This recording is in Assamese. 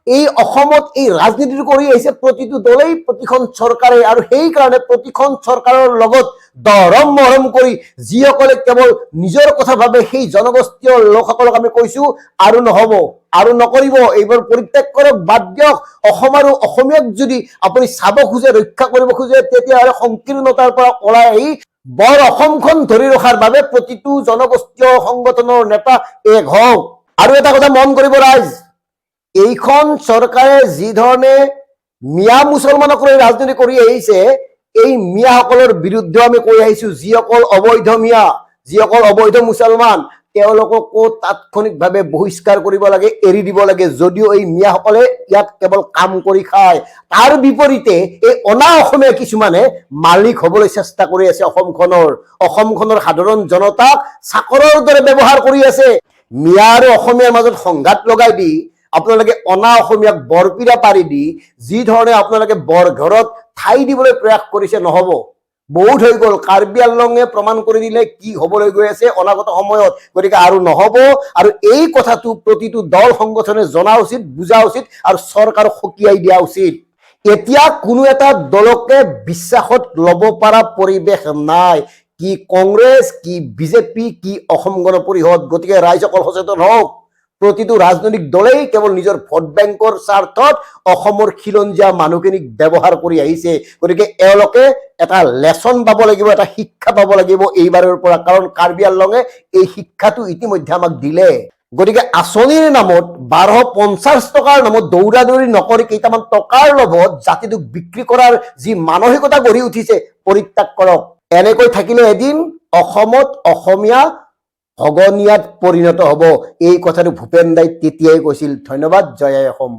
এই অসমত এই ৰাজনীতি কৰি আহিছে প্ৰতিটো দলেই প্ৰতিখন চৰকাৰে, আৰু সেই কাৰণে প্ৰতিখন চৰকাৰৰ লগত দৰম মৰম কৰি যিসকলে কেৱল নিজৰ কথা ভাবে সেই জনগোষ্ঠীয় লোকসকলক আমি কৈছো আৰু নহব, আৰু নকৰিব, এইবোৰ পৰিত্যাগ কৰক, বাদ দিয়ক। অসম আৰু অসমীয়াক যদি আপুনি চাব খোজে, ৰক্ষা কৰিব খোজে, তেতিয়াহ'লে সংকীৰ্ণতাৰ পৰা ওলাই আহি বৰ অসমখন ধৰি ৰখাৰ বাবে প্ৰতিটো জনগোষ্ঠীয় সংগঠনৰ নেতা এক হওক। আৰু এটা কথা মন কৰিব ৰাইজ, এইখন চৰকাৰে যি ধৰণে মিয়া মুছলমানক লৈ ৰাজনীতি কৰি আহিছে, এই মিয়াসকলৰ বিৰুদ্ধে আমি কৈ আহিছো, যিসকল অবৈধ মিয়া, যিসকল অবৈধ মুছলমান, তেওঁলোককো তাৎক্ষণিকভাৱে বহিষ্কাৰ কৰিব লাগে, এৰি দিব লাগে। যদিও এই মিয়াসকলে ইয়াত কেৱল কাম কৰি খায়, তাৰ বিপৰীতে এই অনা অসমীয়া কিছুমানে মালিক হবলৈ চেষ্টা কৰি আছে অসমখনৰ সাধাৰণ জনতাক চাকৰৰ দৰে ব্যৱহাৰ কৰি আছে। মিয়া আৰু অসমীয়াৰ মাজত সংঘাত লগাই দি আপোনালোকে অনা অসমীয়াক বৰপীৰা পাৰি দি যি ধৰণে আপোনালোকে বৰঘৰত ঠাই দিবলৈ প্ৰয়াস কৰিছে, নহব। বহুত হৈ গ'ল। কাৰ্বি আংলঙে প্ৰমাণ কৰি দিলে কি হবলৈ গৈ আছে অনাগত সময়ত। গতিকে আৰু নহব। আৰু এই কথাটো প্ৰতিটো দল সংগঠনে জনা উচিত, বুজা উচিত, আৰু চৰকাৰক সকীয়াই দিয়া উচিত। এতিয়া কোনো এটা দলকে বিশ্বাসত লব পৰা পৰিৱেশ নাই, কি কংগ্ৰেছ, কি বিজেপি, কি অসম গণ পৰিষদ। গতিকে ৰাইজসকল সচেতন হওক। প্ৰতিটো ৰাজনৈতিক দলেই কেৱল নিজৰ ভোট বেংকৰ স্বাৰ্থত অসমৰ খিলঞ্জীয়া মানুহখিনিক ব্যৱহাৰ কৰি আহিছে। গতিকে এওঁলোকে এটা লেচন পাব লাগিব, এটা শিক্ষা পাব লাগিব এইবাৰৰ পৰা, কাৰণ কাৰ্বি আংলঙে এই শিক্ষাটো ইতিমধ্যে আমাক দিলে। গতিকে আঁচনিৰ নামত 1250 টকাৰ নামত দৌৰা দৌৰি নকৰি কেইটামান টকাৰ লগত জাতিটোক বিক্ৰী কৰাৰ যি মানসিকতা গঢ়ি উঠিছে, পৰিত্যাগ কৰক। এনেকৈ থাকিলে এদিন অসমত অসমীয়া ভগনীয়াত পৰিণত হব। এই কথাটো ভূপেন দাই তেতিয়াই কৈছিল। ধন্যবাদ। জয় আই অসম।